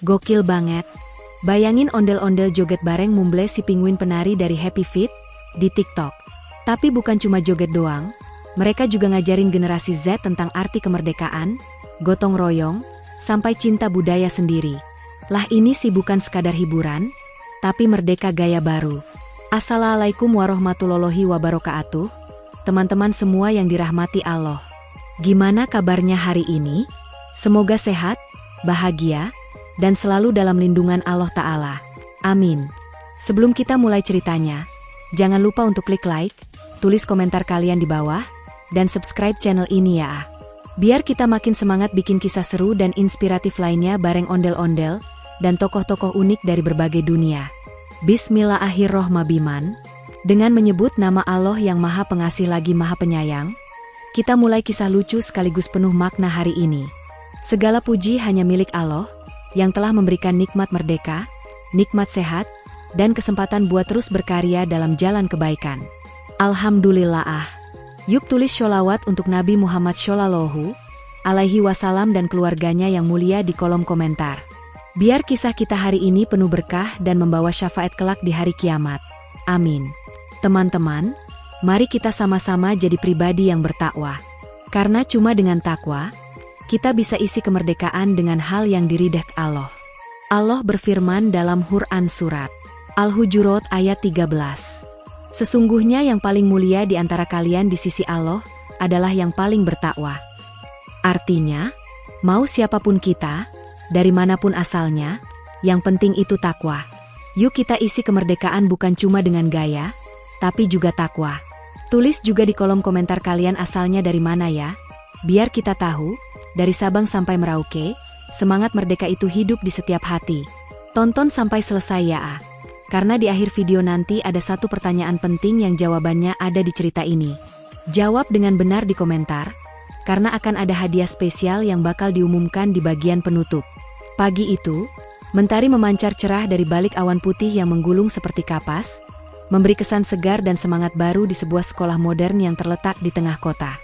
Gokil banget. Bayangin ondel-ondel joget bareng Mumble si penguin penari dari Happy Feet di TikTok. Tapi bukan cuma joget doang, mereka juga ngajarin generasi Z tentang arti kemerdekaan, gotong royong, sampai cinta budaya sendiri. Lah ini sih bukan sekadar hiburan, tapi merdeka gaya baru. Assalamualaikum warahmatullahi wabarakatuh, teman-teman semua yang dirahmati Allah. Gimana kabarnya hari ini? Semoga sehat, bahagia, dan selalu dalam lindungan Allah Ta'ala. Amin. Sebelum kita mulai ceritanya, jangan lupa untuk klik like, tulis komentar kalian di bawah, dan subscribe channel ini ya. Biar kita makin semangat bikin kisah seru dan inspiratif lainnya bareng ondel-ondel dan tokoh-tokoh unik dari berbagai dunia. Bismillahirrohmanirrohim. Dengan menyebut nama Allah yang Maha Pengasih lagi Maha Penyayang, kita mulai kisah lucu sekaligus penuh makna hari ini. Segala puji hanya milik Allah, yang telah memberikan nikmat merdeka, nikmat sehat, dan kesempatan buat terus berkarya dalam jalan kebaikan. Alhamdulillah. Yuk tulis sholawat untuk Nabi Muhammad Shallallahu Alaihi Wasallam dan keluarganya yang mulia di kolom komentar. Biar kisah kita hari ini penuh berkah dan membawa syafaat kelak di hari kiamat. Amin. Teman-teman, mari kita sama-sama jadi pribadi yang bertakwa. Karena cuma dengan takwa, kita bisa isi kemerdekaan dengan hal yang diridhai Allah. Allah berfirman dalam Quran surat Al-Hujurat ayat 13. Sesungguhnya yang paling mulia di antara kalian di sisi Allah adalah yang paling bertakwa. Artinya, mau siapapun kita, dari manapun asalnya, yang penting itu takwa. Yuk kita isi kemerdekaan bukan cuma dengan gaya, tapi juga takwa. Tulis juga di kolom komentar kalian asalnya dari mana ya, biar kita tahu. Dari Sabang sampai Merauke, semangat merdeka itu hidup di setiap hati. Tonton sampai selesai ya. Karena di akhir video nanti ada satu pertanyaan penting yang jawabannya ada di cerita ini. Jawab dengan benar di komentar, karena akan ada hadiah spesial yang bakal diumumkan di bagian penutup. Pagi itu, mentari memancar cerah dari balik awan putih yang menggulung seperti kapas, memberi kesan segar dan semangat baru di sebuah sekolah modern yang terletak di tengah kota.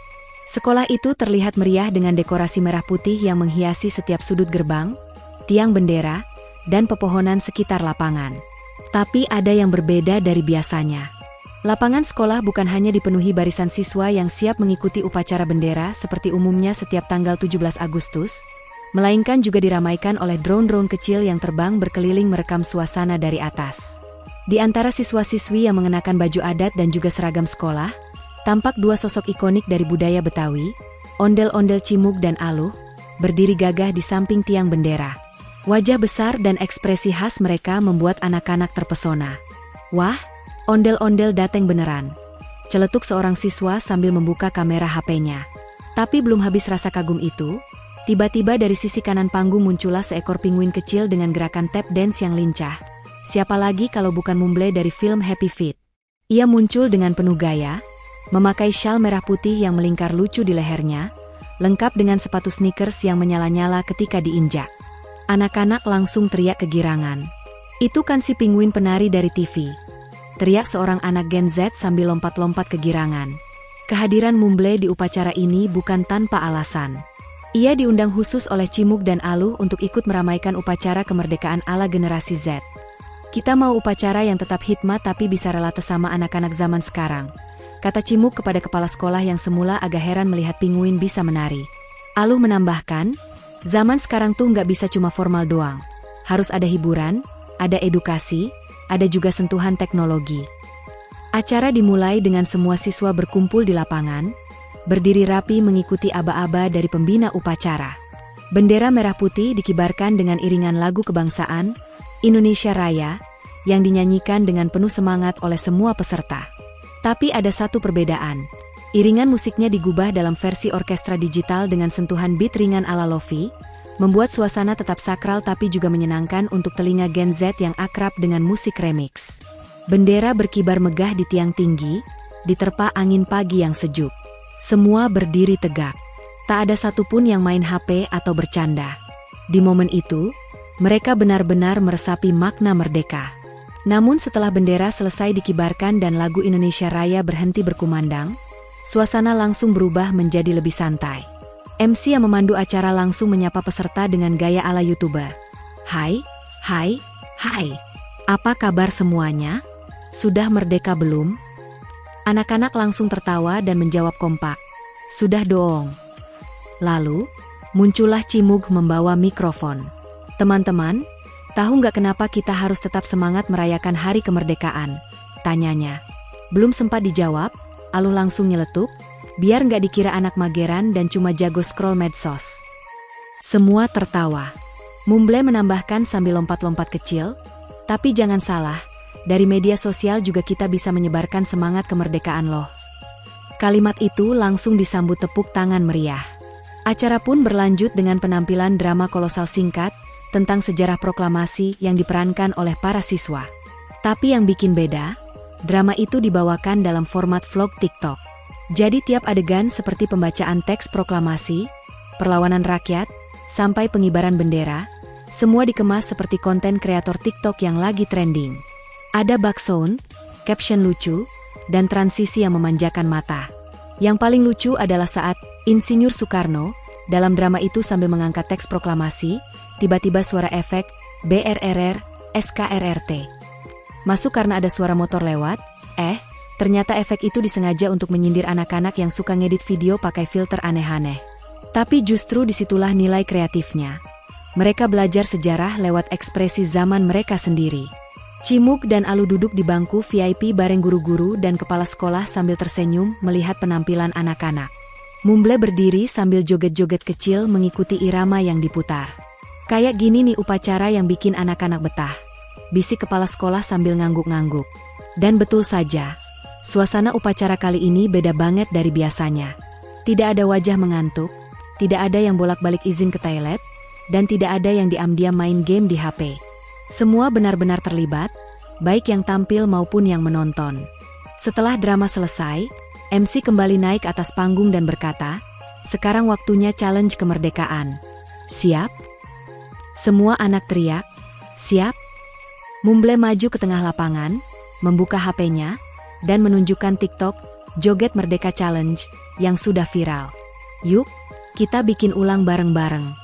Sekolah itu terlihat meriah dengan dekorasi merah putih yang menghiasi setiap sudut gerbang, tiang bendera, dan pepohonan sekitar lapangan. Tapi ada yang berbeda dari biasanya. Lapangan sekolah bukan hanya dipenuhi barisan siswa yang siap mengikuti upacara bendera seperti umumnya setiap tanggal 17 Agustus, melainkan juga diramaikan oleh drone-drone kecil yang terbang berkeliling merekam suasana dari atas. Di antara siswa-siswi yang mengenakan baju adat dan juga seragam sekolah, tampak dua sosok ikonik dari budaya Betawi, ondel-ondel Cimug dan Aluh, berdiri gagah di samping tiang bendera. Wajah besar dan ekspresi khas mereka membuat anak-anak terpesona. Wah, ondel-ondel dateng beneran, celetuk seorang siswa sambil membuka kamera HP-nya. Tapi belum habis rasa kagum itu, tiba-tiba dari sisi kanan panggung muncullah seekor penguin kecil dengan gerakan tap dance yang lincah. Siapa lagi kalau bukan Mumble dari film Happy Feet. Ia muncul dengan penuh gaya, memakai syal merah putih yang melingkar lucu di lehernya, lengkap dengan sepatu sneakers yang menyala-nyala ketika diinjak. Anak-anak langsung teriak kegirangan. Itu kan si penguin penari dari TV. Teriak seorang anak Gen Z sambil lompat-lompat kegirangan. Kehadiran Mumble di upacara ini bukan tanpa alasan. Ia diundang khusus oleh Cimug dan Aluh untuk ikut meramaikan upacara kemerdekaan ala generasi Z. Kita mau upacara yang tetap hikmat tapi bisa relate sama anak-anak zaman sekarang, kata Cimug kepada kepala sekolah yang semula agak heran melihat penguin bisa menari. Aluh menambahkan, zaman sekarang tuh nggak bisa cuma formal doang. Harus ada hiburan, ada edukasi, ada juga sentuhan teknologi. Acara dimulai dengan semua siswa berkumpul di lapangan, berdiri rapi mengikuti aba-aba dari pembina upacara. Bendera merah putih dikibarkan dengan iringan lagu kebangsaan, Indonesia Raya, yang dinyanyikan dengan penuh semangat oleh semua peserta. Tapi ada satu perbedaan. Iringan musiknya digubah dalam versi orkestra digital dengan sentuhan beat ringan ala lofi, membuat suasana tetap sakral tapi juga menyenangkan untuk telinga Gen Z yang akrab dengan musik remix. Bendera berkibar megah di tiang tinggi, diterpa angin pagi yang sejuk. Semua berdiri tegak. Tak ada satupun yang main HP atau bercanda. Di momen itu, mereka benar-benar meresapi makna merdeka. Namun setelah bendera selesai dikibarkan dan lagu Indonesia Raya berhenti berkumandang, suasana langsung berubah menjadi lebih santai. MC yang memandu acara langsung menyapa peserta dengan gaya ala YouTuber. Hai, hai, hai. Apa kabar semuanya? Sudah merdeka belum? Anak-anak langsung tertawa dan menjawab kompak. Sudah dong. Lalu, muncullah Cimug membawa mikrofon. Teman-teman, tahu nggak kenapa kita harus tetap semangat merayakan hari kemerdekaan? Tanyanya. Belum sempat dijawab, Aluh langsung nyeletuk, biar nggak dikira anak mageran dan cuma jago scroll medsos. Semua tertawa. Mumble menambahkan sambil lompat-lompat kecil, tapi jangan salah, dari media sosial juga kita bisa menyebarkan semangat kemerdekaan loh. Kalimat itu langsung disambut tepuk tangan meriah. Acara pun berlanjut dengan penampilan drama kolosal singkat tentang sejarah proklamasi yang diperankan oleh para siswa. Tapi yang bikin beda, drama itu dibawakan dalam format vlog TikTok. Jadi tiap adegan seperti pembacaan teks proklamasi, perlawanan rakyat, sampai pengibaran bendera, semua dikemas seperti konten kreator TikTok yang lagi trending. Ada backsound, caption lucu, dan transisi yang memanjakan mata. Yang paling lucu adalah saat Insinyur Soekarno dalam drama itu sambil mengangkat teks proklamasi, tiba-tiba suara efek BRRR, SKRRT. Masuk karena ada suara motor lewat, ternyata efek itu disengaja untuk menyindir anak-anak yang suka ngedit video pakai filter aneh-aneh. Tapi justru disitulah nilai kreatifnya. Mereka belajar sejarah lewat ekspresi zaman mereka sendiri. Cimug dan Aluh duduk di bangku VIP bareng guru-guru dan kepala sekolah sambil tersenyum melihat penampilan anak-anak. Mumble berdiri sambil joget-joget kecil mengikuti irama yang diputar. Kayak gini nih upacara yang bikin anak-anak betah. Bisik kepala sekolah sambil ngangguk-ngangguk. Dan betul saja, suasana upacara kali ini beda banget dari biasanya. Tidak ada wajah mengantuk, tidak ada yang bolak-balik izin ke toilet, dan tidak ada yang diam-diam main game di HP. Semua benar-benar terlibat, baik yang tampil maupun yang menonton. Setelah drama selesai, MC kembali naik atas panggung dan berkata, "Sekarang waktunya challenge kemerdekaan. Siap?" Semua anak teriak, "Siap." Mumble maju ke tengah lapangan, membuka HP-nya, dan menunjukkan TikTok, Joget Merdeka Challenge, yang sudah viral. Yuk, kita bikin ulang bareng-bareng.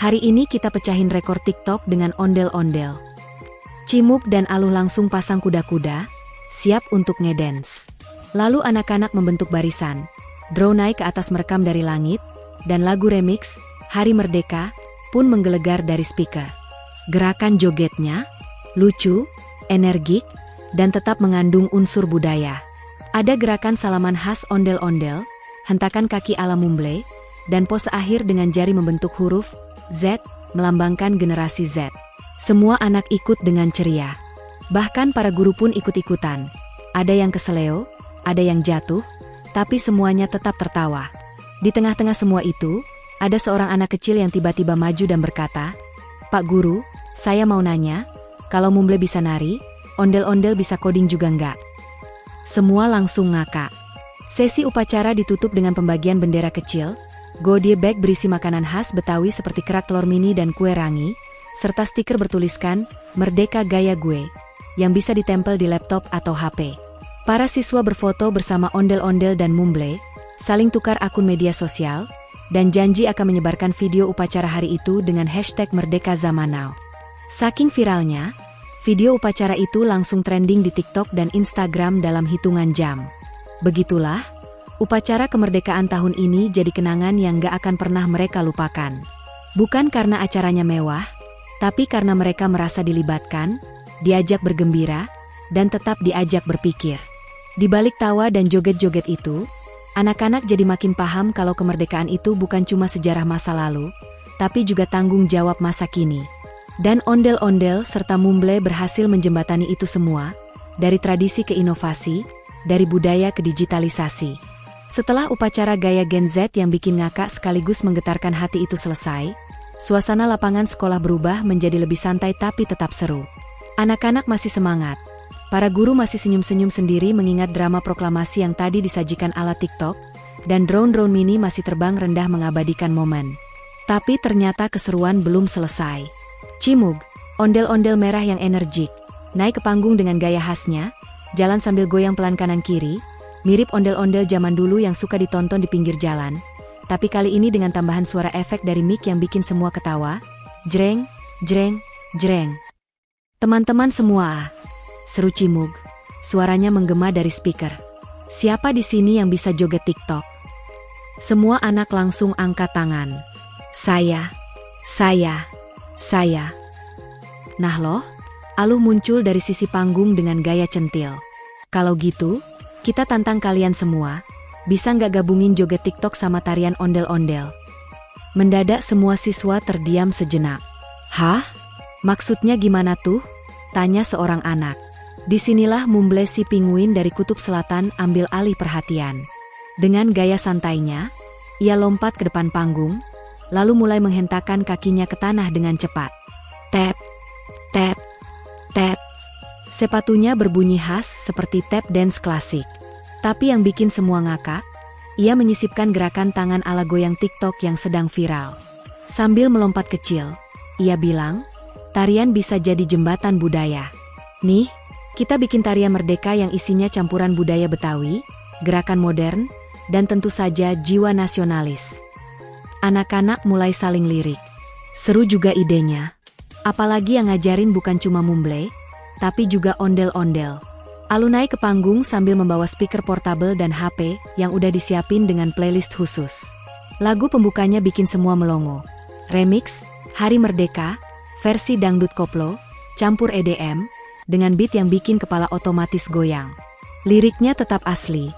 Hari ini kita pecahin rekor TikTok dengan ondel-ondel. Cimug dan Aluh langsung pasang kuda-kuda, siap untuk ngedance. Lalu anak-anak membentuk barisan, drone naik ke atas merekam dari langit, dan lagu remix, Hari Merdeka, pun menggelegar dari speaker. Gerakan jogetnya lucu, energik, dan tetap mengandung unsur budaya. Ada gerakan salaman khas ondel-ondel, hentakan kaki ala Mumble, dan pose akhir dengan jari membentuk huruf Z, melambangkan generasi Z. Semua anak ikut dengan ceria. Bahkan para guru pun ikut-ikutan. Ada yang keseleo, ada yang jatuh, tapi semuanya tetap tertawa. Di tengah-tengah semua itu, ada seorang anak kecil yang tiba-tiba maju dan berkata, "Pak Guru, saya mau nanya, kalau Mumble bisa nari, ondel-ondel bisa coding juga nggak?" Semua langsung ngakak. Sesi upacara ditutup dengan pembagian bendera kecil, goodie bag berisi makanan khas Betawi seperti kerak telur mini dan kue rangi, serta stiker bertuliskan, "Merdeka Gaya Gue", yang bisa ditempel di laptop atau HP. Para siswa berfoto bersama ondel-ondel dan Mumble, saling tukar akun media sosial, dan janji akan menyebarkan video upacara hari itu dengan hashtag Merdeka Zaman Now. Saking viralnya, video upacara itu langsung trending di TikTok dan Instagram dalam hitungan jam. Begitulah, upacara kemerdekaan tahun ini jadi kenangan yang gak akan pernah mereka lupakan. Bukan karena acaranya mewah, tapi karena mereka merasa dilibatkan, diajak bergembira, dan tetap diajak berpikir. Di balik tawa dan joget-joget itu, anak-anak jadi makin paham kalau kemerdekaan itu bukan cuma sejarah masa lalu, tapi juga tanggung jawab masa kini. Dan ondel-ondel serta Mumble berhasil menjembatani itu semua, dari tradisi ke inovasi, dari budaya ke digitalisasi. Setelah upacara gaya Gen Z yang bikin ngakak sekaligus menggetarkan hati itu selesai, suasana lapangan sekolah berubah menjadi lebih santai tapi tetap seru. Anak-anak masih semangat. Para guru masih senyum-senyum sendiri mengingat drama proklamasi yang tadi disajikan ala TikTok, dan drone-drone mini masih terbang rendah mengabadikan momen. Tapi ternyata keseruan belum selesai. Cimug, ondel-ondel merah yang energik, naik ke panggung dengan gaya khasnya, jalan sambil goyang pelan kanan kiri, mirip ondel-ondel zaman dulu yang suka ditonton di pinggir jalan, tapi kali ini dengan tambahan suara efek dari mic yang bikin semua ketawa. Jreng, jreng, Jreng. Teman-teman semua, seru Cimug. Suaranya menggema dari speaker. Siapa di sini yang bisa joget TikTok? Semua anak langsung angkat tangan. Saya. Nah loh, Aluh muncul dari sisi panggung dengan gaya centil. Kalau gitu, kita tantang kalian semua. Bisa nggak gabungin joget TikTok sama tarian ondel-ondel? Mendadak semua siswa terdiam sejenak. Hah? Maksudnya gimana tuh? Tanya seorang anak. Disinilah Mumble si penguin dari kutub selatan ambil alih perhatian. Dengan gaya santainya, ia lompat ke depan panggung, lalu mulai menghentakkan kakinya ke tanah dengan cepat. Tap, tap, tap. Sepatunya berbunyi khas seperti tap dance klasik. Tapi yang bikin semua ngakak, ia menyisipkan gerakan tangan ala goyang TikTok yang sedang viral. Sambil melompat kecil, ia bilang, tarian bisa jadi jembatan budaya. Nih, kita bikin tarian merdeka yang isinya campuran budaya Betawi, gerakan modern, dan tentu saja jiwa nasionalis. Anak-anak mulai saling lirik. Seru juga idenya. Apalagi yang ngajarin bukan cuma Mumble, tapi juga ondel-ondel. Aluh naik ke panggung sambil membawa speaker portable dan HP yang udah disiapin dengan playlist khusus. Lagu pembukanya bikin semua melongo. Remix, Hari Merdeka, versi dangdut koplo, campur EDM, dengan beat yang bikin kepala otomatis goyang. Liriknya tetap asli,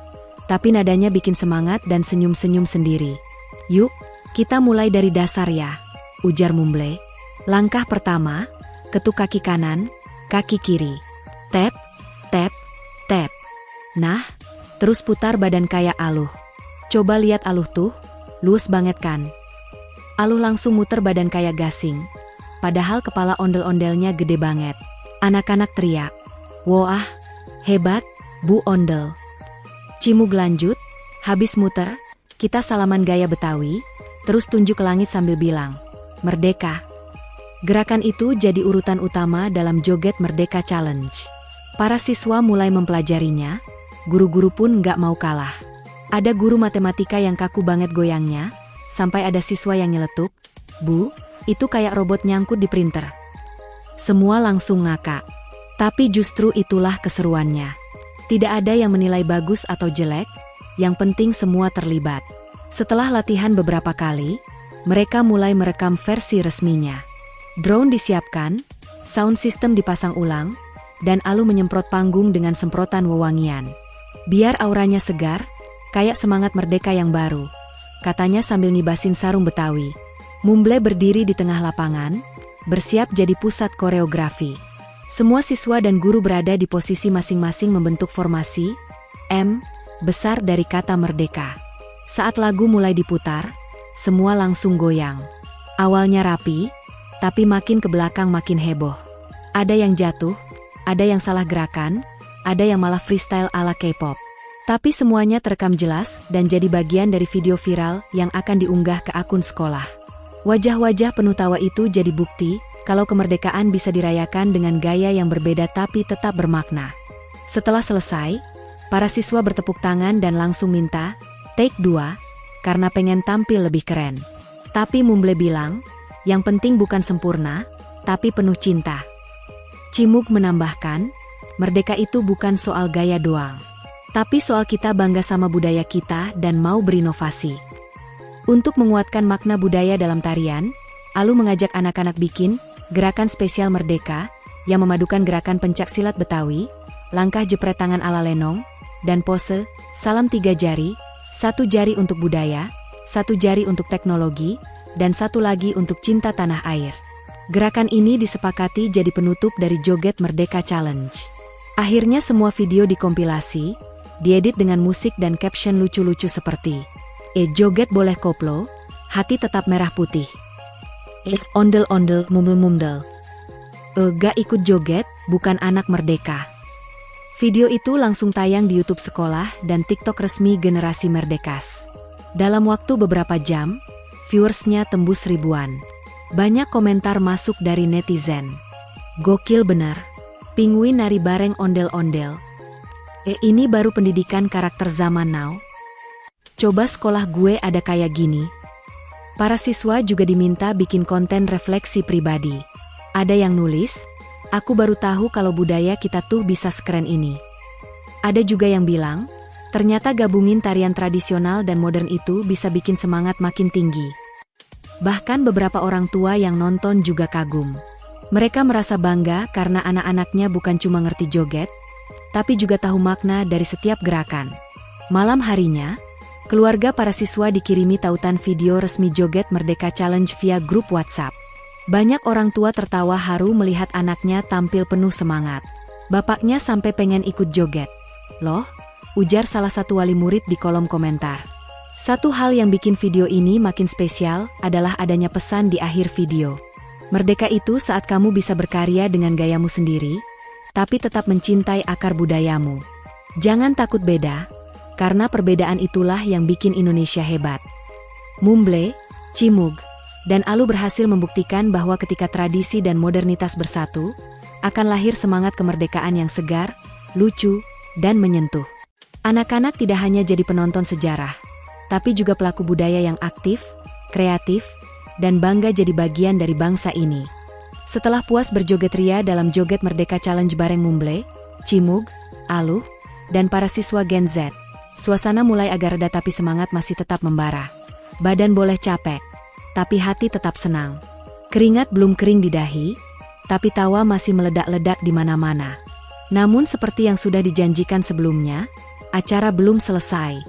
tapi nadanya bikin semangat dan senyum-senyum sendiri. Yuk, kita mulai dari dasar ya, ujar Mumble. Langkah pertama, ketuk kaki kanan, kaki kiri. Tap, tap, tap. Nah, terus putar badan kayak Aluh. Coba lihat Aluh tuh, luwes banget kan? Aluh langsung muter badan kayak gasing, padahal kepala ondel-ondelnya gede banget. Anak-anak teriak, "Wah, hebat, Bu Ondel." Cimug lanjut, habis muter, kita salaman gaya Betawi, terus tunjuk ke langit sambil bilang, "Merdeka." Gerakan itu jadi urutan utama dalam joget Merdeka Challenge. Para siswa mulai mempelajarinya, guru-guru pun nggak mau kalah. Ada guru matematika yang kaku banget goyangnya, sampai ada siswa yang nyeletuk, "Bu, itu kayak robot nyangkut di printer." Semua langsung ngakak. Tapi justru itulah keseruannya. Tidak ada yang menilai bagus atau jelek, yang penting semua terlibat. Setelah latihan beberapa kali, mereka mulai merekam versi resminya. Drone disiapkan, sound system dipasang ulang, dan Aluh menyemprot panggung dengan semprotan wewangian. Biar auranya segar, kayak semangat merdeka yang baru, katanya sambil ngibasin sarung Betawi. Mumble berdiri di tengah lapangan, bersiap jadi pusat koreografi. Semua siswa dan guru berada di posisi masing-masing membentuk formasi M besar dari kata merdeka. Saat lagu mulai diputar, semua langsung goyang. Awalnya rapi, tapi makin ke belakang makin heboh. Ada yang jatuh, ada yang salah gerakan, ada yang malah freestyle ala K-pop. Tapi semuanya terekam jelas dan jadi bagian dari video viral yang akan diunggah ke akun sekolah. Wajah-wajah penuh tawa itu jadi bukti kalau kemerdekaan bisa dirayakan dengan gaya yang berbeda tapi tetap bermakna. Setelah selesai, para siswa bertepuk tangan dan langsung minta take 2 karena pengen tampil lebih keren. Tapi Mumble bilang, yang penting bukan sempurna, tapi penuh cinta. Cimug menambahkan, merdeka itu bukan soal gaya doang, tapi soal kita bangga sama budaya kita dan mau berinovasi. Untuk menguatkan makna budaya dalam tarian, Aluh mengajak anak-anak bikin gerakan spesial merdeka yang memadukan gerakan pencaksilat Betawi, langkah jepret tangan ala lenong, dan pose salam 3 jari, 1 jari untuk budaya, 1 jari untuk teknologi, dan 1 lagi untuk cinta tanah air. Gerakan ini disepakati jadi penutup dari joget Merdeka Challenge. Akhirnya semua video dikompilasi, diedit dengan musik dan caption lucu-lucu seperti joget boleh koplo, hati tetap merah putih. Ondel-ondel mumel-mumdel. Gak ikut joget, bukan anak merdeka. Video itu langsung tayang di YouTube sekolah dan TikTok resmi Generasi Merdekas. Dalam waktu beberapa jam, viewersnya tembus ribuan. Banyak komentar masuk dari netizen. Gokil bener, penguin nari bareng ondel-ondel. Ini baru pendidikan karakter zaman now. Coba sekolah gue ada kayak gini. Para siswa juga diminta bikin konten refleksi pribadi. Ada yang nulis, aku baru tahu kalau budaya kita tuh bisa sekeren ini. Ada juga yang bilang, ternyata gabungin tarian tradisional dan modern itu bisa bikin semangat makin tinggi. Bahkan beberapa orang tua yang nonton juga kagum. Mereka merasa bangga karena anak-anaknya bukan cuma ngerti joget, tapi juga tahu makna dari setiap gerakan. Malam harinya, keluarga para siswa dikirimi tautan video resmi Joget Merdeka Challenge via grup WhatsApp. Banyak orang tua tertawa haru melihat anaknya tampil penuh semangat. Bapaknya sampai pengen ikut joget. Loh, ujar salah satu wali murid di kolom komentar. Satu hal yang bikin video ini makin spesial adalah adanya pesan di akhir video. Merdeka itu saat kamu bisa berkarya dengan gayamu sendiri, tapi tetap mencintai akar budayamu. Jangan takut beda, karena perbedaan itulah yang bikin Indonesia hebat. Mumble, Cimug, dan Alu berhasil membuktikan bahwa ketika tradisi dan modernitas bersatu, akan lahir semangat kemerdekaan yang segar, lucu, dan menyentuh. Anak-anak tidak hanya jadi penonton sejarah, tapi juga pelaku budaya yang aktif, kreatif, dan bangga jadi bagian dari bangsa ini. Setelah puas berjoget ria dalam Joget Merdeka Challenge bareng Mumble, Cimug, Alu, dan para siswa Gen Z, suasana mulai agak reda tapi semangat masih tetap membara. Badan boleh capek, tapi hati tetap senang. Keringat belum kering di dahi, tapi tawa masih meledak-ledak di mana-mana. Namun seperti yang sudah dijanjikan sebelumnya, acara belum selesai.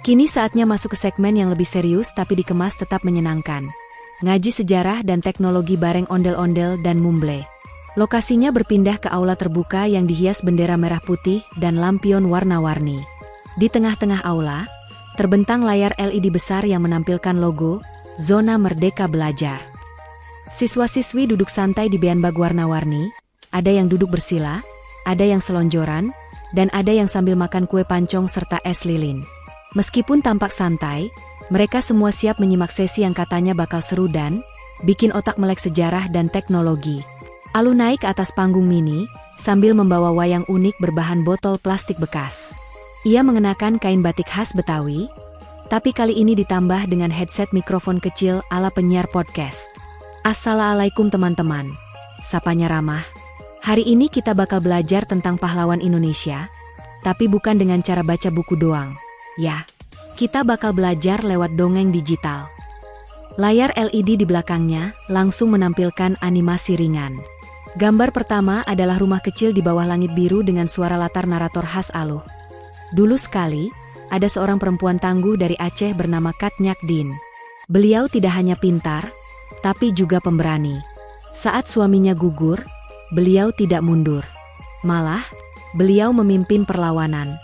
Kini saatnya masuk ke segmen yang lebih serius tapi dikemas tetap menyenangkan. Ngaji sejarah dan teknologi bareng ondel-ondel dan Mumble. Lokasinya berpindah ke aula terbuka yang dihias bendera merah putih dan lampion warna-warni. Di tengah-tengah aula, terbentang layar LED besar yang menampilkan logo Zona Merdeka Belajar. Siswa-siswi duduk santai di beanbag warna-warni, ada yang duduk bersila, ada yang selonjoran, dan ada yang sambil makan kue pancong serta es lilin. Meskipun tampak santai, mereka semua siap menyimak sesi yang katanya bakal seru dan bikin otak melek sejarah dan teknologi. Alu naik ke atas panggung mini, sambil membawa wayang unik berbahan botol plastik bekas. Ia mengenakan kain batik khas Betawi, tapi kali ini ditambah dengan headset mikrofon kecil ala penyiar podcast. Assalamualaikum teman-teman, sapanya ramah. Hari ini kita bakal belajar tentang pahlawan Indonesia, tapi bukan dengan cara baca buku doang. Ya, kita bakal belajar lewat dongeng digital. Layar LED di belakangnya langsung menampilkan animasi ringan. Gambar pertama adalah rumah kecil di bawah langit biru dengan suara latar narator khas Alu. Dulu sekali, ada seorang perempuan tangguh dari Aceh bernama Kat Nyak Din. Beliau tidak hanya pintar, tapi juga pemberani. Saat suaminya gugur, beliau tidak mundur. Malah, beliau memimpin perlawanan.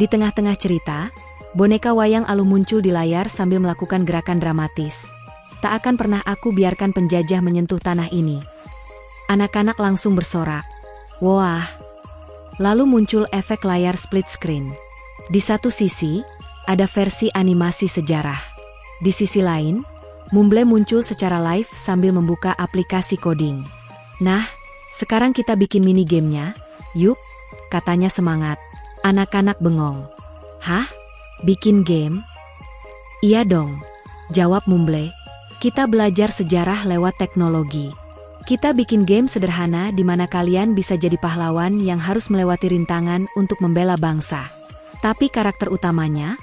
Di tengah-tengah cerita, boneka wayang Alu muncul di layar sambil melakukan gerakan dramatis. Tak akan pernah aku biarkan penjajah menyentuh tanah ini. Anak-anak langsung bersorak. Wah! Lalu muncul efek layar split screen. Di satu sisi, ada versi animasi sejarah. Di sisi lain, Mumble muncul secara live sambil membuka aplikasi coding. Nah, sekarang kita bikin mini gamenya, yuk, katanya semangat. Anak-anak bengong. Hah? Bikin game? Iya dong, jawab Mumble. Kita belajar sejarah lewat teknologi. Kita bikin game sederhana di mana kalian bisa jadi pahlawan yang harus melewati rintangan untuk membela bangsa. Tapi karakter utamanya,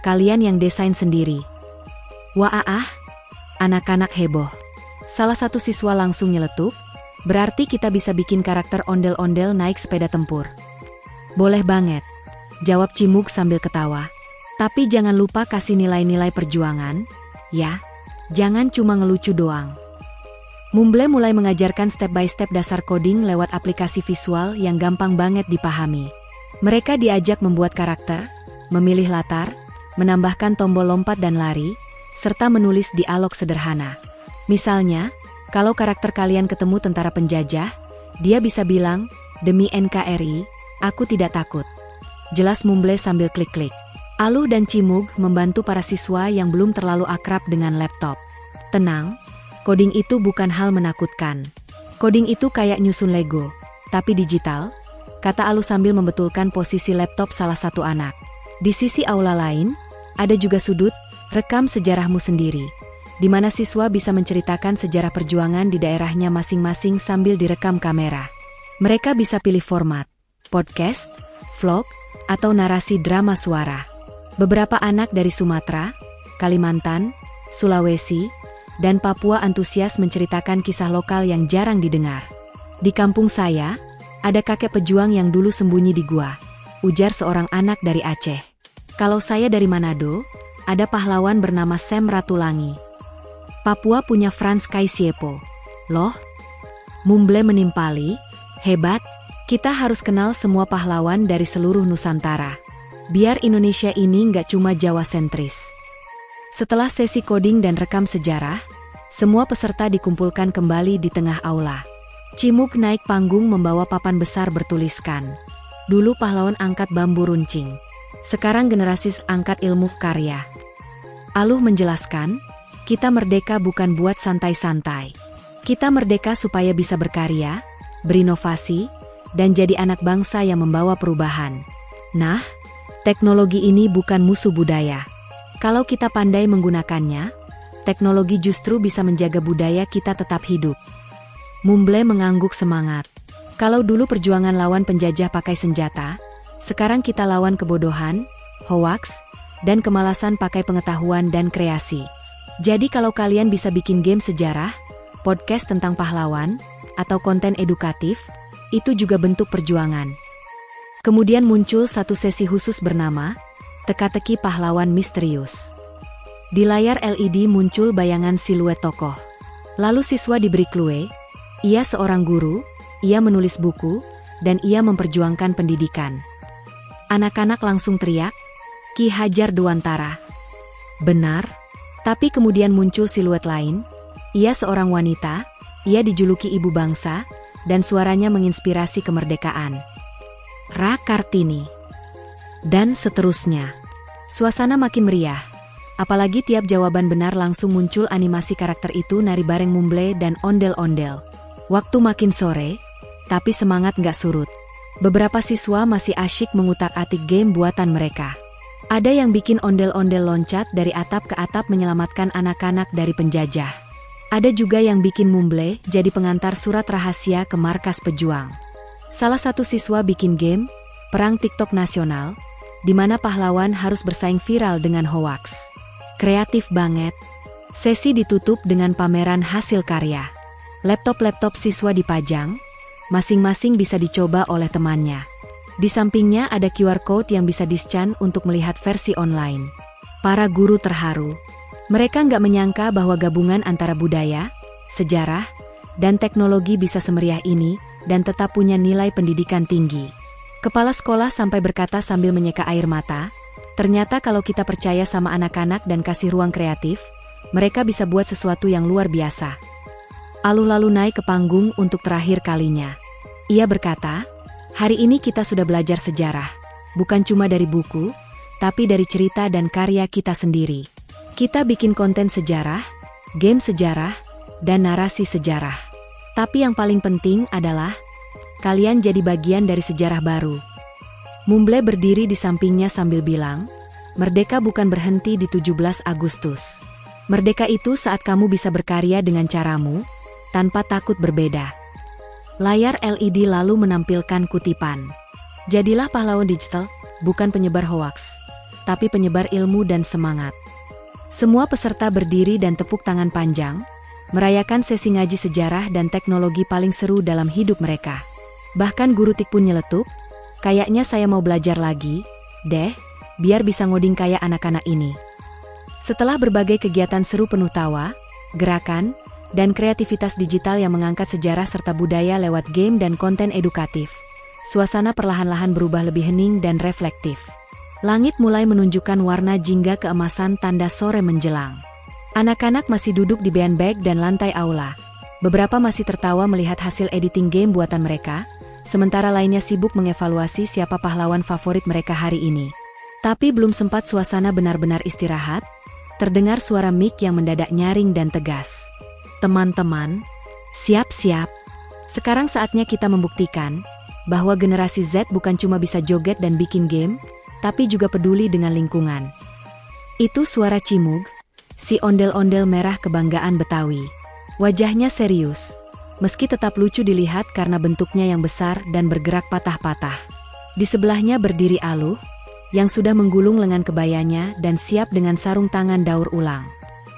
kalian yang desain sendiri. Wah, anak-anak heboh. Salah satu siswa langsung nyeletuk, berarti kita bisa bikin karakter ondel-ondel naik sepeda tempur. Boleh banget, jawab Cimug sambil ketawa. Tapi jangan lupa kasih nilai-nilai perjuangan, ya. Jangan cuma ngelucu doang. Mumble mulai mengajarkan step by step dasar coding lewat aplikasi visual yang gampang banget dipahami. Mereka diajak membuat karakter, memilih latar, menambahkan tombol lompat dan lari, serta menulis dialog sederhana. Misalnya, kalau karakter kalian ketemu tentara penjajah, dia bisa bilang, "Demi NKRI, aku tidak takut." Jelas Mumble sambil klik-klik. Alu dan Cimug membantu para siswa yang belum terlalu akrab dengan laptop. Tenang, coding itu bukan hal menakutkan. Coding itu kayak nyusun Lego, tapi digital, kata Alu sambil membetulkan posisi laptop salah satu anak. Di sisi aula lain, ada juga sudut, rekam sejarahmu sendiri. di mana siswa bisa menceritakan sejarah perjuangan di daerahnya masing-masing sambil direkam kamera. Mereka bisa pilih format, podcast, vlog, atau narasi drama suara. Beberapa anak dari Sumatera, Kalimantan, Sulawesi, dan Papua antusias menceritakan kisah lokal yang jarang didengar. Di kampung saya, ada kakek pejuang yang dulu sembunyi di gua, ujar seorang anak dari Aceh. Kalau saya dari Manado, ada pahlawan bernama Sam Ratulangi. Papua punya Frans Kaisiepo. Loh? Mumble menimpali, hebat, kita harus kenal semua pahlawan dari seluruh Nusantara. Biar Indonesia ini nggak cuma Jawa sentris. Setelah sesi coding dan rekam sejarah, semua peserta dikumpulkan kembali di tengah aula. Cimug naik panggung membawa papan besar bertuliskan, "Dulu pahlawan angkat bambu runcing. Sekarang generasi angkat ilmu karya." Aluh menjelaskan, kita merdeka bukan buat santai-santai. Kita merdeka supaya bisa berkarya, berinovasi, dan jadi anak bangsa yang membawa perubahan. Nah, teknologi ini bukan musuh budaya. Kalau kita pandai menggunakannya, teknologi justru bisa menjaga budaya kita tetap hidup. Mumble mengangguk semangat. Kalau dulu perjuangan lawan penjajah pakai senjata, sekarang kita lawan kebodohan, hoaks, dan kemalasan pakai pengetahuan dan kreasi. Jadi kalau kalian bisa bikin game sejarah, podcast tentang pahlawan, atau konten edukatif, itu juga bentuk perjuangan. Kemudian muncul satu sesi khusus bernama Teka-teki Pahlawan Misterius. Di layar LED muncul bayangan siluet tokoh. Lalu siswa diberi clue, ia seorang guru, ia menulis buku, dan ia memperjuangkan pendidikan. Anak-anak langsung teriak, "Ki Hajar Dewantara." Benar, tapi kemudian muncul siluet lain, ia seorang wanita, ia dijuluki ibu bangsa, dan suaranya menginspirasi kemerdekaan. Ra Kartini. Dan seterusnya. Suasana makin meriah. Apalagi tiap jawaban benar langsung muncul animasi karakter itu nari bareng Mumble dan ondel-ondel. Waktu makin sore, tapi semangat nggak surut. Beberapa siswa masih asyik mengutak-atik game buatan mereka. Ada yang bikin ondel-ondel loncat dari atap ke atap menyelamatkan anak-anak dari penjajah. Ada juga yang bikin Mumble jadi pengantar surat rahasia ke markas pejuang. Salah satu siswa bikin game, Perang TikTok Nasional, di mana pahlawan harus bersaing viral dengan hoaks. Kreatif banget. Sesi ditutup dengan pameran hasil karya. Laptop-laptop siswa dipajang, masing-masing bisa dicoba oleh temannya. Di sampingnya ada QR code yang bisa di-scan untuk melihat versi online. Para guru terharu. Mereka nggak menyangka bahwa gabungan antara budaya, sejarah, dan teknologi bisa semeriah ini dan tetap punya nilai pendidikan tinggi. Kepala sekolah sampai berkata sambil menyeka air mata, ternyata kalau kita percaya sama anak-anak dan kasih ruang kreatif, mereka bisa buat sesuatu yang luar biasa. Aluh lalu naik ke panggung untuk terakhir kalinya. Ia berkata, "Hari ini kita sudah belajar sejarah, bukan cuma dari buku, tapi dari cerita dan karya kita sendiri. Kita bikin konten sejarah, game sejarah, dan narasi sejarah. Tapi yang paling penting adalah, kalian jadi bagian dari sejarah baru." Mumble berdiri di sampingnya sambil bilang, "Merdeka bukan berhenti di 17 Agustus. Merdeka itu saat kamu bisa berkarya dengan caramu, tanpa takut berbeda." Layar LED lalu menampilkan kutipan. "Jadilah pahlawan digital, bukan penyebar hoaks, tapi penyebar ilmu dan semangat." Semua peserta berdiri dan tepuk tangan panjang, merayakan sesi ngaji sejarah dan teknologi paling seru dalam hidup mereka. Bahkan guru TIK pun nyeletuk, "Kayaknya saya mau belajar lagi, deh, biar bisa ngoding kayak anak-anak ini." Setelah berbagai kegiatan seru penuh tawa, gerakan, dan kreativitas digital yang mengangkat sejarah serta budaya lewat game dan konten edukatif, suasana perlahan-lahan berubah lebih hening dan reflektif. Langit mulai menunjukkan warna jingga keemasan tanda sore menjelang. Anak-anak masih duduk di beanbag dan lantai aula. Beberapa masih tertawa melihat hasil editing game buatan mereka, sementara lainnya sibuk mengevaluasi siapa pahlawan favorit mereka hari ini. Tapi belum sempat suasana benar-benar istirahat, terdengar suara mic yang mendadak nyaring dan tegas. "Teman-teman, siap-siap. Sekarang saatnya kita membuktikan bahwa generasi Z bukan cuma bisa joget dan bikin game, tapi juga peduli dengan lingkungan." Itu suara Cimug, si ondel-ondel merah kebanggaan Betawi. Wajahnya serius, meski tetap lucu dilihat karena bentuknya yang besar dan bergerak patah-patah. Di sebelahnya berdiri Aluh, yang sudah menggulung lengan kebayanya dan siap dengan sarung tangan daur ulang.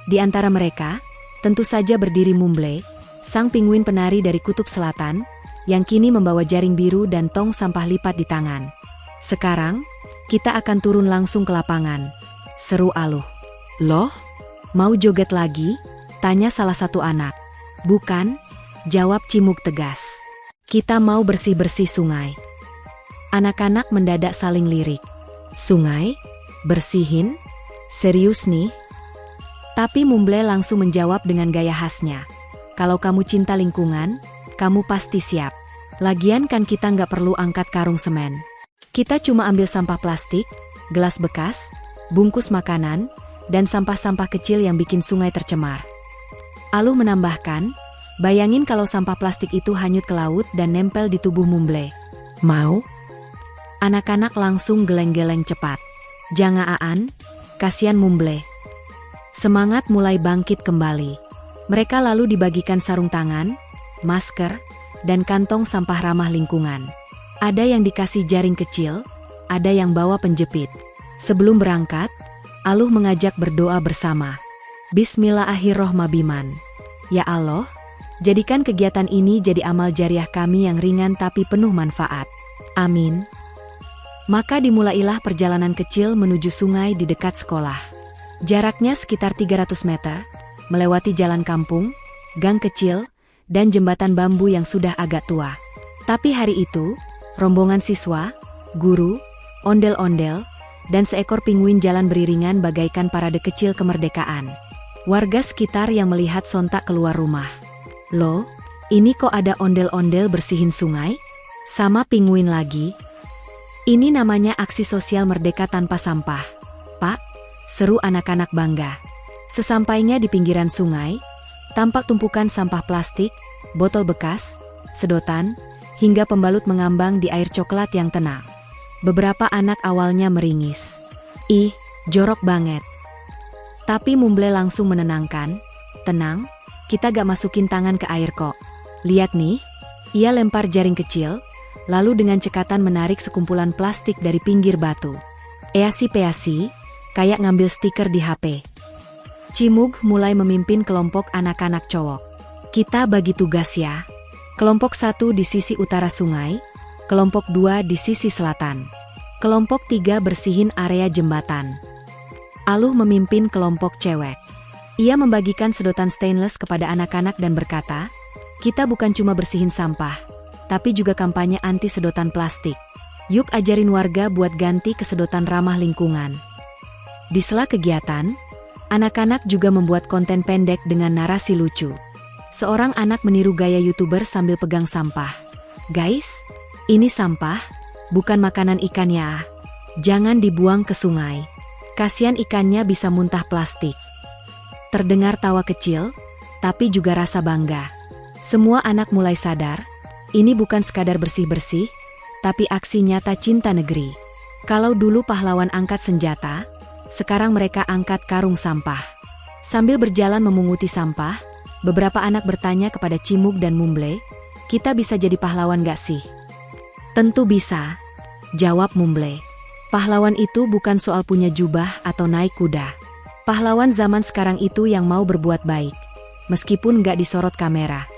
Di antara mereka, tentu saja berdiri Mumble, sang pinguin penari dari Kutub Selatan, yang kini membawa jaring biru dan tong sampah lipat di tangan. Sekarang, kita akan turun langsung ke lapangan, seru Aluh. Loh, mau joget lagi? Tanya salah satu anak. Bukan, jawab Cimug tegas. Kita mau bersih-bersih sungai. Anak-anak mendadak saling lirik. Sungai? Bersihin? Serius nih? Tapi Mumble langsung menjawab dengan gaya khasnya. Kalau kamu cinta lingkungan, kamu pasti siap. Lagian kan kita nggak perlu angkat karung semen. Kita cuma ambil sampah plastik, gelas bekas, bungkus makanan, dan sampah-sampah kecil yang bikin sungai tercemar. Aluh menambahkan, bayangin kalau sampah plastik itu hanyut ke laut dan nempel di tubuh Mumble. Mau? Anak-anak langsung geleng-geleng cepat. Jangan Aan, kasihan Mumble. Semangat mulai bangkit kembali. Mereka lalu dibagikan sarung tangan, masker, dan kantong sampah ramah lingkungan. Ada yang dikasih jaring kecil, ada yang bawa penjepit. Sebelum berangkat, Aluh mengajak berdoa bersama. Bismillahirrohmanirrohim. Ya Allah, jadikan kegiatan ini jadi amal jariah kami yang ringan tapi penuh manfaat. Amin. Maka dimulailah perjalanan kecil menuju sungai di dekat sekolah. Jaraknya sekitar 300 meter, melewati jalan kampung, gang kecil, dan jembatan bambu yang sudah agak tua. Tapi hari itu, rombongan siswa, guru, ondel-ondel, dan seekor pinguin jalan beriringan bagaikan parade kecil kemerdekaan. Warga sekitar yang melihat sontak keluar rumah. Loh, ini kok ada ondel-ondel bersihin sungai? Sama pinguin lagi? Ini namanya aksi sosial merdeka tanpa sampah. Pak, seru anak-anak bangga. Sesampainya di pinggiran sungai, tampak tumpukan sampah plastik, botol bekas, sedotan, hingga pembalut mengambang di air coklat yang tenang. Beberapa anak awalnya meringis. Ih, jorok banget. Tapi Mumble langsung menenangkan. Tenang, kita gak masukin tangan ke air kok. Lihat nih, ia lempar jaring kecil, lalu dengan cekatan menarik sekumpulan plastik dari pinggir batu. Easi-peasi, kayak ngambil stiker di HP. Cimug mulai memimpin kelompok anak-anak cowok. Kita bagi tugas ya. Kelompok 1 di sisi utara sungai, kelompok 2 di sisi selatan. Kelompok 3 bersihin area jembatan. Aluh memimpin kelompok cewek. Ia membagikan sedotan stainless kepada anak-anak dan berkata, kita bukan cuma bersihin sampah, tapi juga kampanye anti sedotan plastik. Yuk ajarin warga buat ganti ke sedotan ramah lingkungan. Di sela kegiatan, anak-anak juga membuat konten pendek dengan narasi lucu. Seorang anak meniru gaya YouTuber sambil pegang sampah. Guys, ini sampah, bukan makanan ikan ya. Jangan dibuang ke sungai. Kasian ikannya bisa muntah plastik. Terdengar tawa kecil, tapi juga rasa bangga. Semua anak mulai sadar, ini bukan sekadar bersih-bersih, tapi aksi nyata cinta negeri. Kalau dulu pahlawan angkat senjata, sekarang mereka angkat karung sampah. Sambil berjalan memunguti sampah, beberapa anak bertanya kepada Cimug dan Mumble, kita bisa jadi pahlawan gak sih? Tentu bisa, jawab Mumble. Pahlawan itu bukan soal punya jubah atau naik kuda. Pahlawan zaman sekarang itu yang mau berbuat baik, meskipun gak disorot kamera.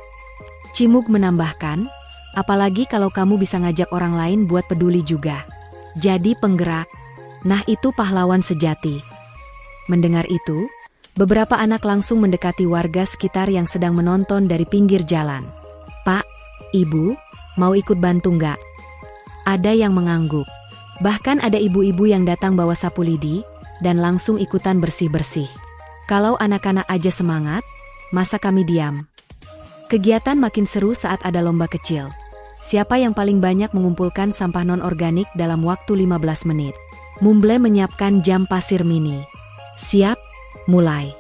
Cimug menambahkan, apalagi kalau kamu bisa ngajak orang lain buat peduli juga. Jadi penggerak, nah itu pahlawan sejati. Mendengar itu, beberapa anak langsung mendekati warga sekitar yang sedang menonton dari pinggir jalan. Pak, Ibu, mau ikut bantu nggak? Ada yang mengangguk. Bahkan ada ibu-ibu yang datang bawa sapu lidi, dan langsung ikutan bersih-bersih. Kalau anak-anak aja semangat, masa kami diam? Kegiatan makin seru saat ada lomba kecil. Siapa yang paling banyak mengumpulkan sampah non-organik dalam waktu 15 menit? Mumble menyiapkan jam pasir mini. Siap, mulai.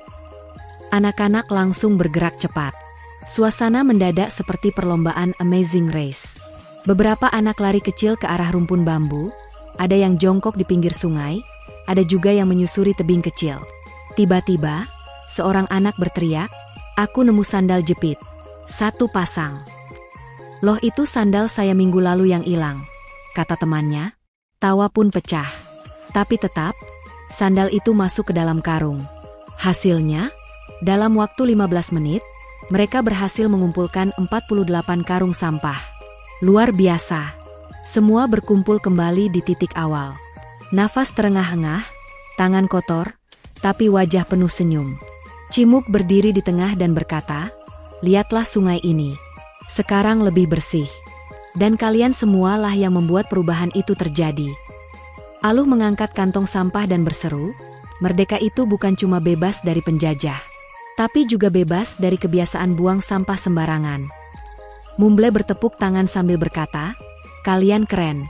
Anak-anak langsung bergerak cepat. Suasana mendadak seperti perlombaan Amazing Race. Beberapa anak lari kecil ke arah rumpun bambu, ada yang jongkok di pinggir sungai, ada juga yang menyusuri tebing kecil. Tiba-tiba, seorang anak berteriak, "Aku nemu sandal jepit. 1 pasang." "Loh, itu sandal saya minggu lalu yang hilang," kata temannya. Tawa pun pecah. Tapi tetap, sandal itu masuk ke dalam karung. Hasilnya, dalam waktu 15 menit, mereka berhasil mengumpulkan 48 karung sampah. Luar biasa. Semua berkumpul kembali di titik awal. Nafas terengah-engah, tangan kotor, tapi wajah penuh senyum. Cimuk berdiri di tengah dan berkata, "Lihatlah sungai ini. Sekarang lebih bersih. Dan kalian semualah yang membuat perubahan itu terjadi." Aluh mengangkat kantong sampah dan berseru, "Merdeka itu bukan cuma bebas dari penjajah, tapi juga bebas dari kebiasaan buang sampah sembarangan." Mumble bertepuk tangan sambil berkata, "Kalian keren.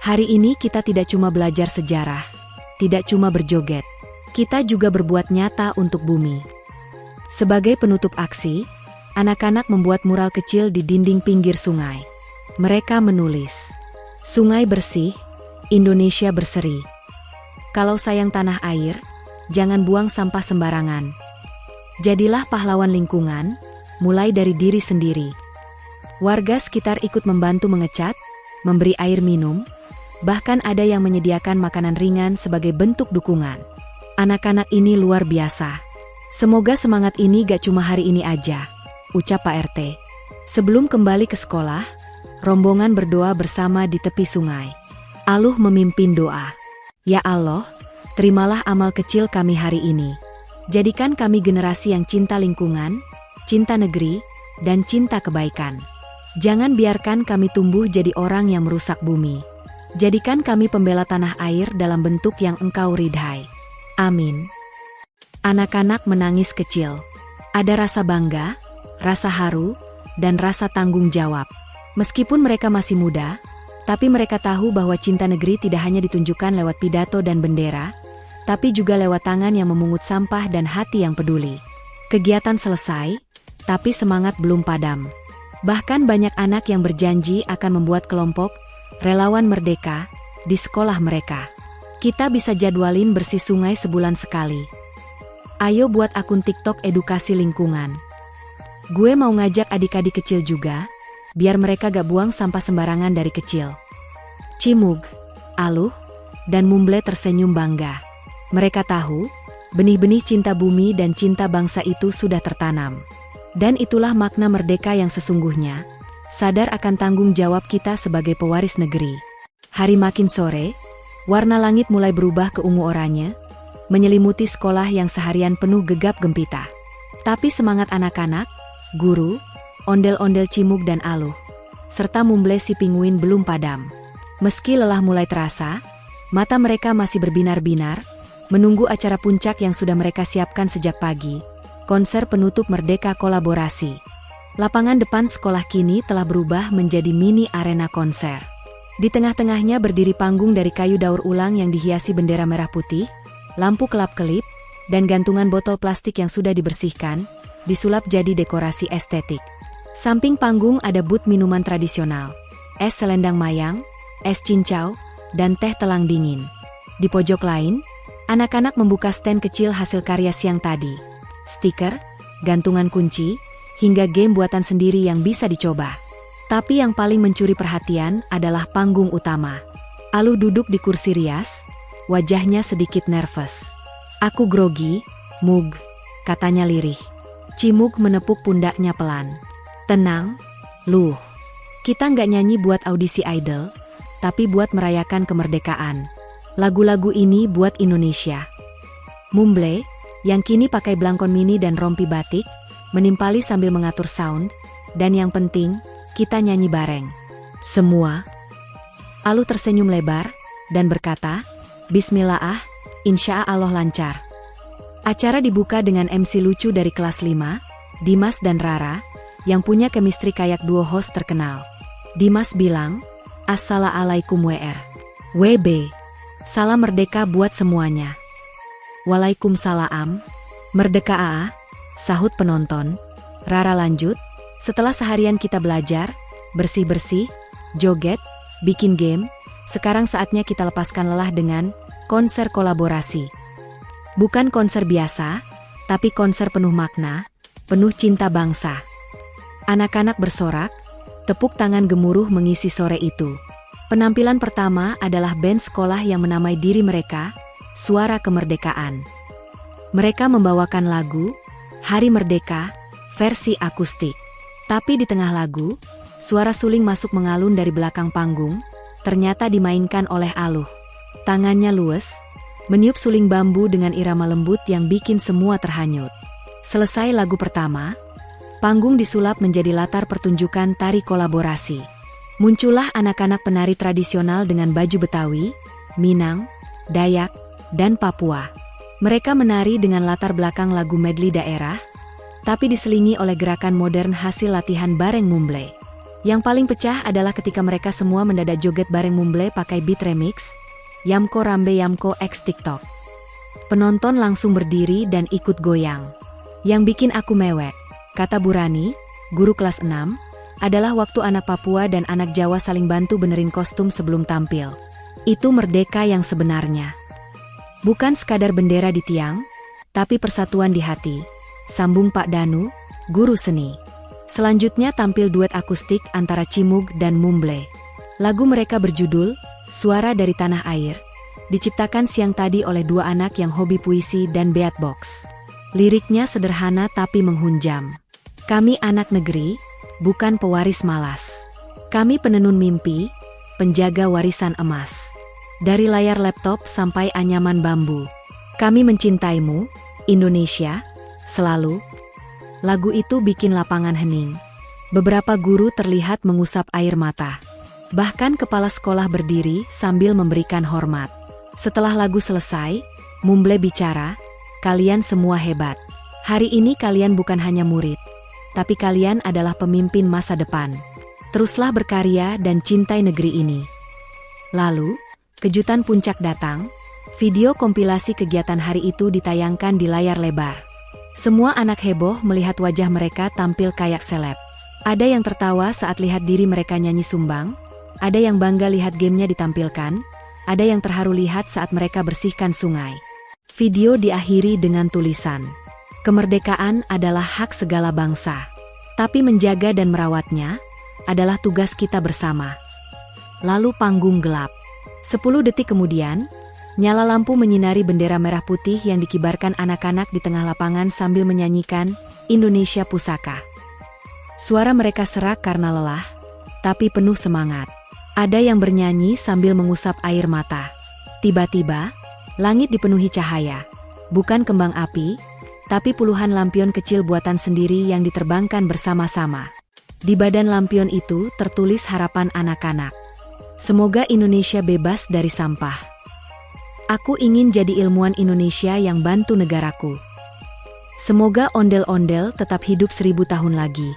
Hari ini kita tidak cuma belajar sejarah, tidak cuma berjoget, kita juga berbuat nyata untuk bumi." Sebagai penutup aksi, anak-anak membuat mural kecil di dinding pinggir sungai. Mereka menulis, "Sungai bersih, Indonesia berseri. Kalau sayang tanah air, jangan buang sampah sembarangan. Jadilah pahlawan lingkungan, mulai dari diri sendiri." Warga sekitar ikut membantu mengecat, memberi air minum, bahkan ada yang menyediakan makanan ringan sebagai bentuk dukungan. Anak-anak ini luar biasa. "Semoga semangat ini gak cuma hari ini aja," ucap Pak RT. Sebelum kembali ke sekolah, rombongan berdoa bersama di tepi sungai. Aluh memimpin doa. "Ya Allah, terimalah amal kecil kami hari ini. Jadikan kami generasi yang cinta lingkungan, cinta negeri, dan cinta kebaikan. Jangan biarkan kami tumbuh jadi orang yang merusak bumi. Jadikan kami pembela tanah air dalam bentuk yang Engkau ridhai. Amin." Anak-anak menangis kecil. Ada rasa bangga, rasa haru, dan rasa tanggung jawab. Meskipun mereka masih muda, tapi mereka tahu bahwa cinta negeri tidak hanya ditunjukkan lewat pidato dan bendera, tapi juga lewat tangan yang memungut sampah dan hati yang peduli. Kegiatan selesai, tapi semangat belum padam. Bahkan banyak anak yang berjanji akan membuat kelompok relawan merdeka di sekolah mereka. Kita bisa jadwalin bersih sungai sebulan sekali. Ayo buat akun TikTok edukasi lingkungan. Gue mau ngajak adik-adik kecil juga, biar mereka gak buang sampah sembarangan dari kecil. Cimug, Aluh, dan Mumble tersenyum bangga. Mereka tahu, benih-benih cinta bumi dan cinta bangsa itu sudah tertanam. Dan itulah makna merdeka yang sesungguhnya, sadar akan tanggung jawab kita sebagai pewaris negeri. Hari makin sore, warna langit mulai berubah ke ungu oranye, menyelimuti sekolah yang seharian penuh gegap gempita. Tapi semangat anak-anak, guru, ondel-ondel Cimug dan Aluh, serta Mumble si penguin belum padam. Meski lelah mulai terasa, mata mereka masih berbinar-binar, menunggu acara puncak yang sudah mereka siapkan sejak pagi, konser penutup Merdeka Kolaborasi. Lapangan depan sekolah kini telah berubah menjadi mini arena konser. Di tengah-tengahnya berdiri panggung dari kayu daur ulang yang dihiasi bendera merah putih, lampu kelap-kelip, dan gantungan botol plastik yang sudah dibersihkan, disulap jadi dekorasi estetik. Samping panggung ada booth minuman tradisional, es selendang mayang, es cincau, dan teh telang dingin. Di pojok lain, anak-anak membuka stand kecil hasil karya siang tadi. Stiker, gantungan kunci, hingga game buatan sendiri yang bisa dicoba. Tapi yang paling mencuri perhatian adalah panggung utama. Aluh duduk di kursi rias, wajahnya sedikit nervous. "Aku grogi, Mug," katanya lirih. Cimug menepuk pundaknya pelan. "Tenang, Luh. Kita nggak nyanyi buat audisi idol, tapi buat merayakan kemerdekaan. Lagu-lagu ini buat Indonesia." Mumble, yang kini pakai blangkon mini dan rompi batik, menimpali sambil mengatur sound, dan yang penting, kita nyanyi bareng. Semua. Aluh tersenyum lebar, dan berkata, "Bismillah, insya Allah lancar." Acara dibuka dengan MC lucu dari kelas 5, Dimas dan Rara, yang punya chemistry kayak duo host terkenal. Dimas bilang, "Assalamualaikum WB. Salam merdeka buat semuanya." "Waalaikumsalam, merdeka AA," sahut penonton. Rara lanjut, "Setelah seharian kita belajar, bersih-bersih, joget, bikin game, sekarang saatnya kita lepaskan lelah dengan konser kolaborasi. Bukan konser biasa, tapi konser penuh makna, penuh cinta bangsa. Anak-anak bersorak, tepuk tangan gemuruh mengisi sore itu. Penampilan pertama adalah band sekolah yang menamai diri mereka, Suara Kemerdekaan. Mereka membawakan lagu, Hari Merdeka, versi akustik. Tapi di tengah lagu, suara suling masuk mengalun dari belakang panggung, ternyata dimainkan oleh Aluh. Tangannya luwes, meniup suling bambu dengan irama lembut yang bikin semua terhanyut. Selesai lagu pertama, panggung disulap menjadi latar pertunjukan tari kolaborasi. Muncullah anak-anak penari tradisional dengan baju Betawi, Minang, Dayak, dan Papua. Mereka menari dengan latar belakang lagu medley daerah, tapi diselingi oleh gerakan modern hasil latihan bareng mumble. Yang paling pecah adalah ketika mereka semua mendadak joget bareng mumble pakai beat remix, Yamko Rambe Yamko X TikTok. Penonton langsung berdiri dan ikut goyang. Yang bikin aku mewek, kata Burani, guru kelas 6, adalah waktu anak Papua dan anak Jawa saling bantu benerin kostum sebelum tampil. Itu merdeka yang sebenarnya. Bukan sekadar bendera di tiang, tapi persatuan di hati, sambung Pak Danu, guru seni. Selanjutnya tampil duet akustik antara Cimug dan Mumble. Lagu mereka berjudul Suara dari Tanah Air, diciptakan siang tadi oleh dua anak yang hobi puisi dan beatbox. Liriknya sederhana tapi menghunjam. Kami anak negeri, bukan pewaris malas. Kami penenun mimpi, penjaga warisan emas. Dari layar laptop sampai anyaman bambu. Kami mencintaimu, Indonesia, selalu. Lagu itu bikin lapangan hening. Beberapa guru terlihat mengusap air mata. Bahkan kepala sekolah berdiri sambil memberikan hormat. Setelah lagu selesai, Mumble bicara, kalian semua hebat. Hari ini kalian bukan hanya murid, tapi kalian adalah pemimpin masa depan. Teruslah berkarya dan cintai negeri ini. Lalu, kejutan puncak datang. Video kompilasi kegiatan hari itu ditayangkan di layar lebar. Semua anak heboh melihat wajah mereka tampil kayak seleb. Ada yang tertawa saat lihat diri mereka nyanyi sumbang, ada yang bangga lihat gamenya ditampilkan, ada yang terharu lihat saat mereka bersihkan sungai. Video diakhiri dengan tulisan, kemerdekaan adalah hak segala bangsa, tapi menjaga dan merawatnya adalah tugas kita bersama. Lalu panggung gelap. 10 detik kemudian, nyala lampu menyinari bendera merah putih yang dikibarkan anak-anak di tengah lapangan sambil menyanyikan Indonesia Pusaka. Suara mereka serak karena lelah, tapi penuh semangat. Ada yang bernyanyi sambil mengusap air mata. Tiba-tiba, langit dipenuhi cahaya. Bukan kembang api, tapi puluhan lampion kecil buatan sendiri yang diterbangkan bersama-sama. Di badan lampion itu tertulis harapan anak-anak. Semoga Indonesia bebas dari sampah. Aku ingin jadi ilmuwan Indonesia yang bantu negaraku. Semoga ondel-ondel tetap hidup 1000 tahun lagi.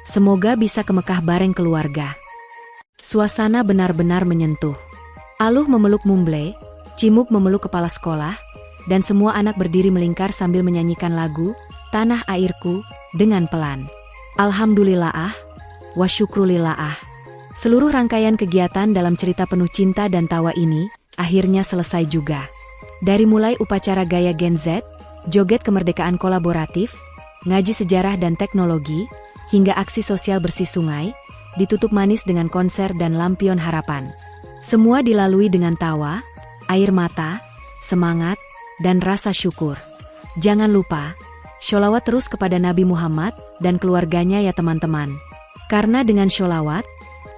Semoga bisa ke Mekah bareng keluarga. Suasana benar-benar menyentuh. Aluh memeluk Mumble, Cimug memeluk kepala sekolah, dan semua anak berdiri melingkar sambil menyanyikan lagu Tanah Airku dengan pelan. Alhamdulillah, wa syukrulillah. Seluruh rangkaian kegiatan dalam cerita penuh cinta dan tawa ini akhirnya selesai juga. Dari mulai upacara gaya Gen Z, joget kemerdekaan kolaboratif, ngaji sejarah dan teknologi, hingga aksi sosial bersih sungai, ditutup manis dengan konser dan lampion harapan. Semua dilalui dengan tawa, air mata, semangat, dan rasa syukur. Jangan lupa, sholawat terus kepada Nabi Muhammad dan keluarganya ya teman-teman. Karena dengan sholawat,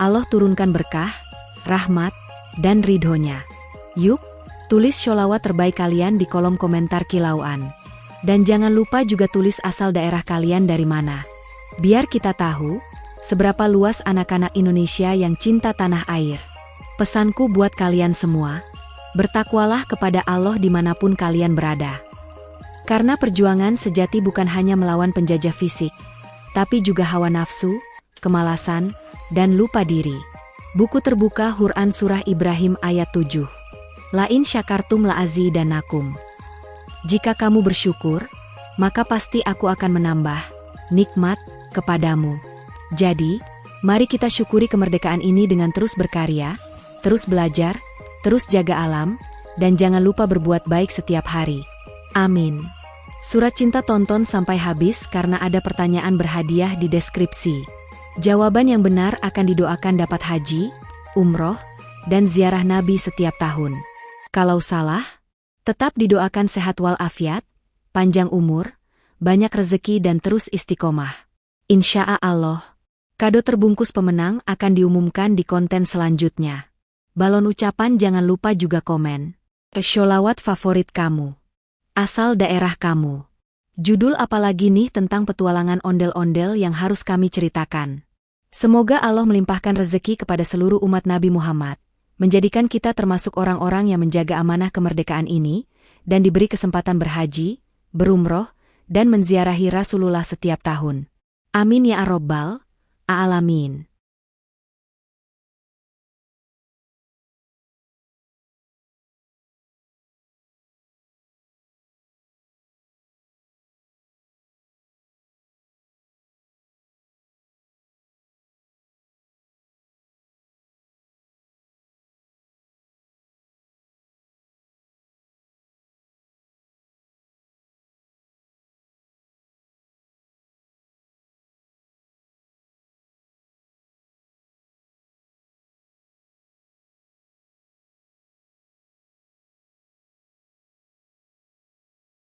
Allah turunkan berkah, rahmat, dan ridhonya. Yuk, tulis sholawat terbaik kalian di kolom komentar kilauan. Dan jangan lupa juga tulis asal daerah kalian dari mana. Biar kita tahu, seberapa luas anak-anak Indonesia yang cinta tanah air. Pesanku buat kalian semua, bertakwalah kepada Allah dimanapun kalian berada. Karena perjuangan sejati bukan hanya melawan penjajah fisik, tapi juga hawa nafsu, kemalasan, dan lupa diri. Buku terbuka Quran Surah Ibrahim ayat 7. Lain syakartum la'azidanakum. Jika kamu bersyukur, maka pasti aku akan menambah nikmat kepadamu. Jadi, mari kita syukuri kemerdekaan ini dengan terus berkarya, terus belajar, terus jaga alam, dan jangan lupa berbuat baik setiap hari. Amin. Surat cinta tonton sampai habis karena ada pertanyaan berhadiah di deskripsi. Jawaban yang benar akan didoakan dapat haji, umroh, dan ziarah Nabi setiap tahun. Kalau salah, tetap didoakan sehat walafiat, panjang umur, banyak rezeki dan terus istiqomah. Insya Allah, kado terbungkus pemenang akan diumumkan di konten selanjutnya. Balon ucapan jangan lupa juga komen. Sholawat favorit kamu. Asal daerah kamu. Judul apalagi nih tentang petualangan ondel-ondel yang harus kami ceritakan. Semoga Allah melimpahkan rezeki kepada seluruh umat Nabi Muhammad, menjadikan kita termasuk orang-orang yang menjaga amanah kemerdekaan ini, dan diberi kesempatan berhaji, berumroh, dan menziarahi Rasulullah setiap tahun. Amin ya Rabbal Alamin.